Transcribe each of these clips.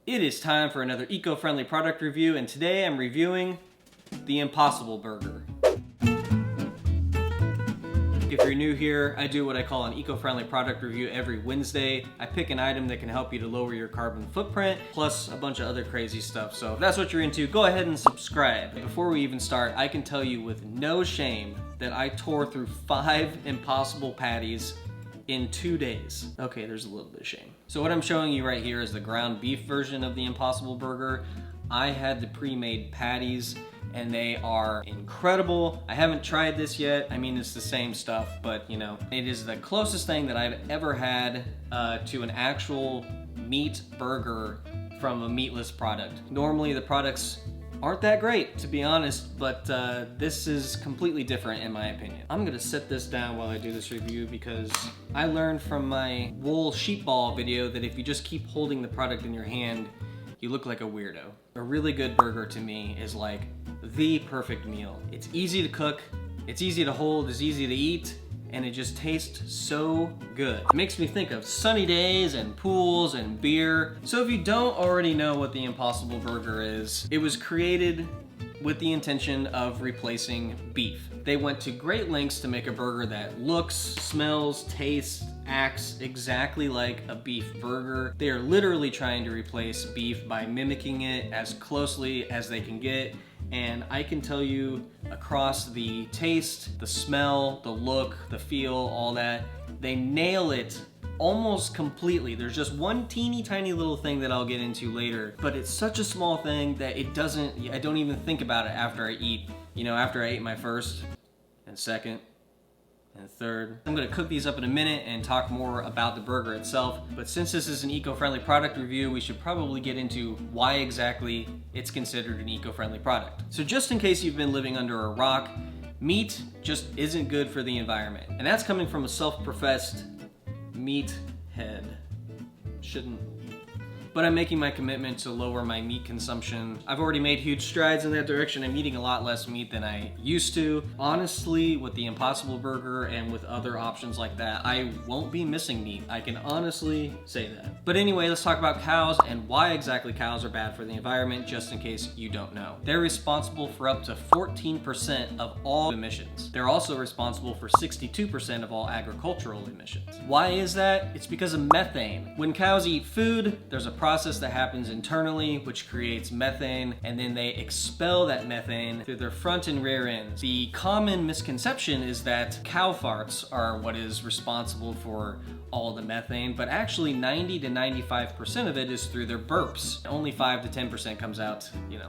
It is time for another eco-friendly product review, and today I'm reviewing the Impossible Burger. If you're new here, I do what I call an eco-friendly product review every Wednesday. I pick an item that can help you to lower your carbon footprint, plus a bunch of other crazy stuff. So if that's what you're into, go ahead and subscribe. Before we even start, I can tell you with no shame that I tore through 5 Impossible patties in 2 days. Okay, there's a little bit of shame. So what I'm showing you right here is the ground beef version of the Impossible Burger. I had the pre-made patties and they are incredible. I haven't tried this yet. I mean, it's the same stuff, but you know, it is the closest thing that I've ever had to an actual meat burger from a meatless product. Normally the products aren't that great, to be honest, but this is completely different in my opinion. I'm gonna set this down while I do this review because I learned from my wool sheep ball video that if you just keep holding the product in your hand, you look like a weirdo. A really good burger to me is like the perfect meal. It's easy to cook, it's easy to hold, it's easy to eat, and it just tastes so good. It makes me think of sunny days and pools and beer. So if you don't already know what the Impossible Burger is, it was created with the intention of replacing beef. They went to great lengths to make a burger that looks, smells, tastes, acts exactly like a beef burger. They are literally trying to replace beef by mimicking it as closely as they can get. And I can tell you across the taste, the smell, the look, the feel, all that, they nail it almost completely. There's just one teeny tiny little thing that I'll get into later, but it's such a small thing that I don't even think about it after I eat. You know, after I ate my first and second and third. I'm gonna cook these up in a minute and talk more about the burger itself, but since this is an eco-friendly product review, we should probably get into why exactly it's considered an eco-friendly product. So just in case you've been living under a rock, meat just isn't good for the environment. And that's coming from a self-professed meat head. Shouldn't. But I'm making my commitment to lower my meat consumption. I've already made huge strides in that direction. I'm eating a lot less meat than I used to. Honestly, with the Impossible Burger and with other options like that, I won't be missing meat. I can honestly say that. But anyway, let's talk about cows and why exactly cows are bad for the environment, just in case you don't know. They're responsible for up to 14% of all emissions. They're also responsible for 62% of all agricultural emissions. Why is that? It's because of methane. When cows eat food, there's a process that happens internally which creates methane, and then they expel that methane through their front and rear ends. The common misconception is that cow farts are what is responsible for all the methane, but actually 90 to 95% of it is through their burps. Only 5 to 10% comes out, you know,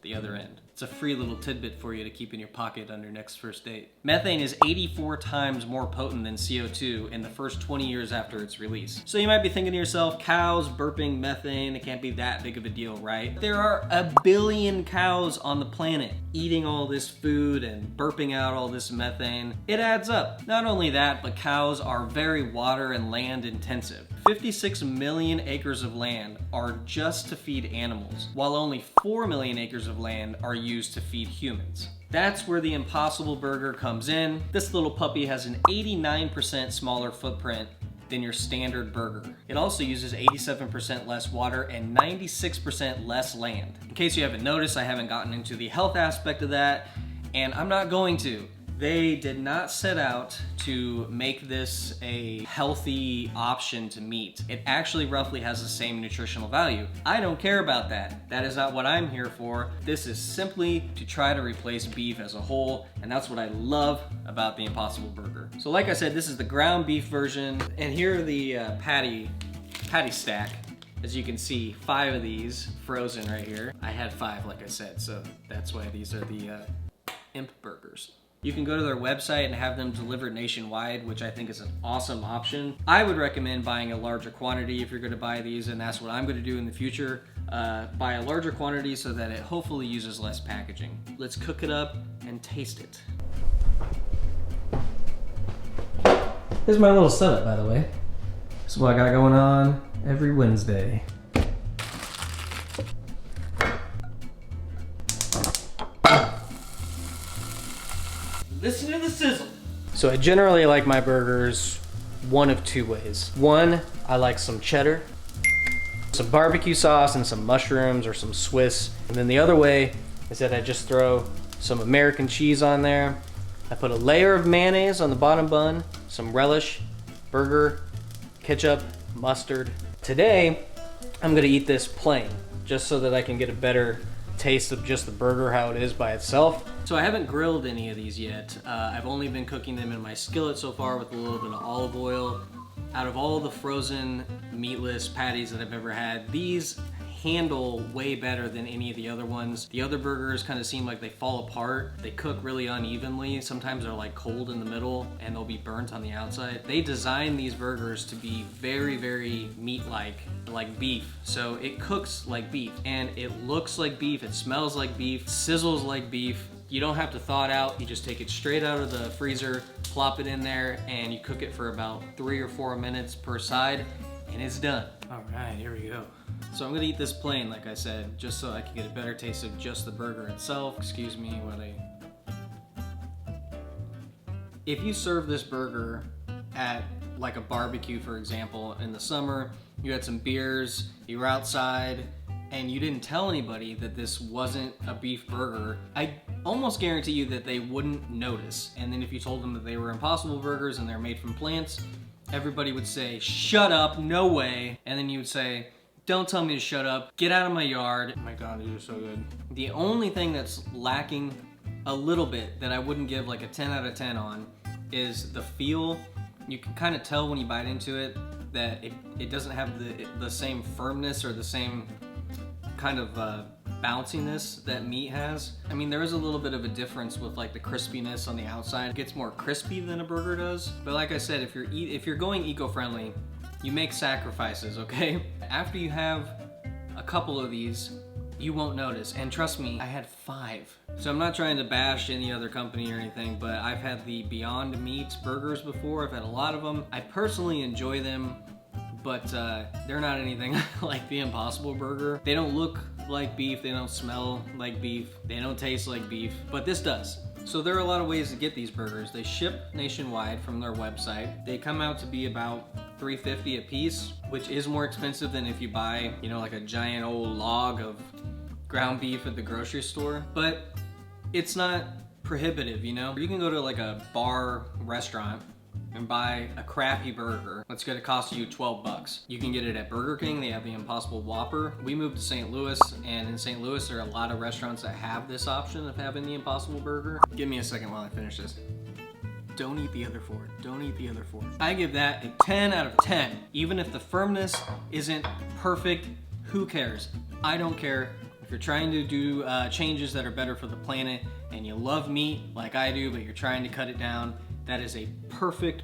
the other end. It's a free little tidbit for you to keep in your pocket on your next first date. Methane is 84 times more potent than CO2 in the first 20 years after its release. So you might be thinking to yourself, cows burping methane, it can't be that big of a deal, right? There are 1 billion cows on the planet eating all this food and burping out all this methane. It adds up. Not only that, but cows are very water and land intensive. 56 million acres of land are just to feed animals, while only 4 million acres of land are used to feed humans. That's where the Impossible Burger comes in. This little puppy has an 89% smaller footprint than your standard burger. It also uses 87% less water and 96% less land. In case you haven't noticed, I haven't gotten into the health aspect of that, and I'm not going to. They did not set out to make this a healthy option to meat. It actually roughly has the same nutritional value. I don't care about that. That is not what I'm here for. This is simply to try to replace beef as a whole, and that's what I love about the Impossible Burger. So like I said, this is the ground beef version, and here are the patty stack. As you can see, 5 of these frozen right here. I had 5, like I said, so that's why these are the Imp Burgers. You can go to their website and have them delivered nationwide, which I think is an awesome option. I would recommend buying a larger quantity if you're gonna buy these, and that's what I'm gonna do in the future. Buy a larger quantity so that it hopefully uses less packaging. Let's cook it up and taste it. Here's my little setup, by the way. This is what I got going on every Wednesday. Listen to the sizzle. So I generally like my burgers one of 2 ways. One, I like some cheddar. some barbecue sauce and some mushrooms or some Swiss. And then the other way is that I just throw some American cheese on there. I put a layer of mayonnaise on the bottom bun, some relish, burger, ketchup, mustard. Today, I'm gonna eat this plain, just so that I can get a better taste of just the burger, how it is by itself. So I haven't grilled any of these yet. I've only been cooking them in my skillet so far with a little bit of olive oil. Out of all the frozen meatless patties that I've ever had, these handle way better than any of the other ones. The other burgers kind of seem like they fall apart. They cook really unevenly. Sometimes they're like cold in the middle and they'll be burnt on the outside. They designed these burgers to be very, very meat-like, like beef. So it cooks like beef and it looks like beef, it smells like beef, sizzles like beef. You don't have to thaw it out. You just take it straight out of the freezer, plop it in there, and you cook it for about 3 or 4 minutes per side, and it's done. All right, here we go. So I'm gonna eat this plain, like I said, just so I can get a better taste of just the burger itself. Excuse me while If you serve this burger at like a barbecue, for example, in the summer, you had some beers, you were outside, and you didn't tell anybody that this wasn't a beef burger, I almost guarantee you that they wouldn't notice. And then if you told them that they were Impossible Burgers and they're made from plants, everybody would say, shut up, no way. And then you would say, don't tell me to shut up, get out of my yard. Oh my God, these are so good. The only thing that's lacking a little bit that I wouldn't give like a 10 out of 10 on is the feel. You can kind of tell when you bite into it that it doesn't have the same firmness or the same kind of bounciness that meat has. I mean, there is a little bit of a difference with like the crispiness on the outside. It gets more crispy than a burger does. But like I said, if you're going eco-friendly, you make sacrifices, okay? After you have a couple of these, you won't notice. And trust me, I had 5. So I'm not trying to bash any other company or anything, but I've had the Beyond Meat burgers before. I've had a lot of them. I personally enjoy them, but they're not anything like the Impossible Burger. They don't look like beef, they don't smell like beef, they don't taste like beef, but this does. So there are a lot of ways to get these burgers. They ship nationwide from their website. They come out to be about $3.50 a piece, which is more expensive than if you buy, you know, like a giant old log of ground beef at the grocery store, but it's not prohibitive, you know? You can go to like a bar restaurant and buy a crappy burger that's gonna cost you 12 bucks. You can get it at Burger King, they have the Impossible Whopper. We moved to St. Louis, and in St. Louis there are a lot of restaurants that have this option of having the Impossible Burger. Give me a second while I finish this. Don't eat the other 4, don't eat the other 4. I give that a 10 out of 10. Even if the firmness isn't perfect, who cares? I don't care. If you're trying to do changes that are better for the planet, and you love meat like I do, but you're trying to cut it down, that is a perfect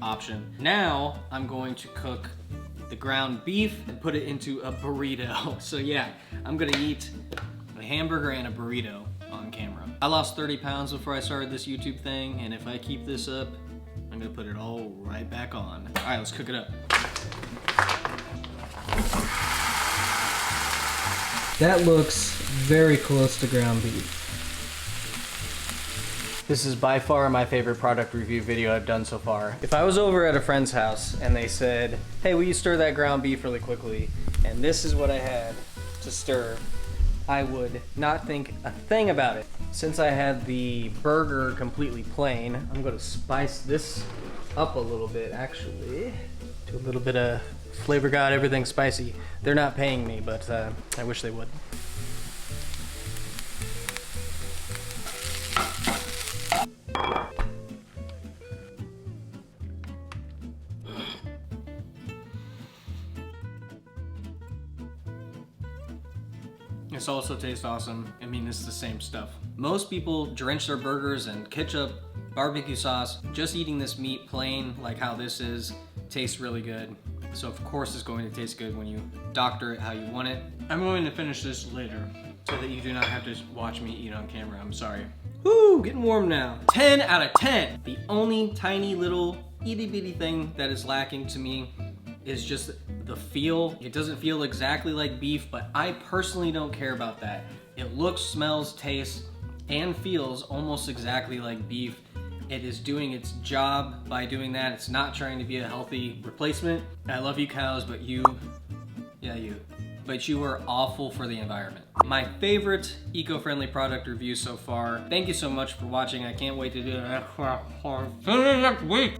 option. Now, I'm going to cook the ground beef and put it into a burrito. So yeah, I'm gonna eat a hamburger and a burrito on camera. I lost 30 pounds before I started this YouTube thing, and if I keep this up, I'm gonna put it all right back on. All right, let's cook it up. That looks very close to ground beef. This is by far my favorite product review video I've done so far. If I was over at a friend's house and they said, hey, will you stir that ground beef really quickly? And this is what I had to stir, I would not think a thing about it. Since I had the burger completely plain, I'm gonna spice this up a little bit actually. Do a little bit of Flavor God, everything spicy. They're not paying me, but I wish they would. This also tastes awesome. I mean, it's the same stuff. Most people drench their burgers in ketchup, barbecue sauce. Just eating this meat plain, like how this is, tastes really good. So of course it's going to taste good when you doctor it how you want it. I'm going to finish this later so that you do not have to watch me eat on camera. I'm sorry. Woo, getting warm now. 10 out of 10. The only tiny little itty bitty thing that is lacking to me is just the feel. It doesn't feel exactly like beef, but I personally don't care about that. It looks, smells, tastes, and feels almost exactly like beef. It is doing its job by doing that. It's not trying to be a healthy replacement. I love you cows, but you Yeah, you. But you are awful for the environment. My favorite eco-friendly product review so far. Thank you so much for watching. I can't wait to do it next week.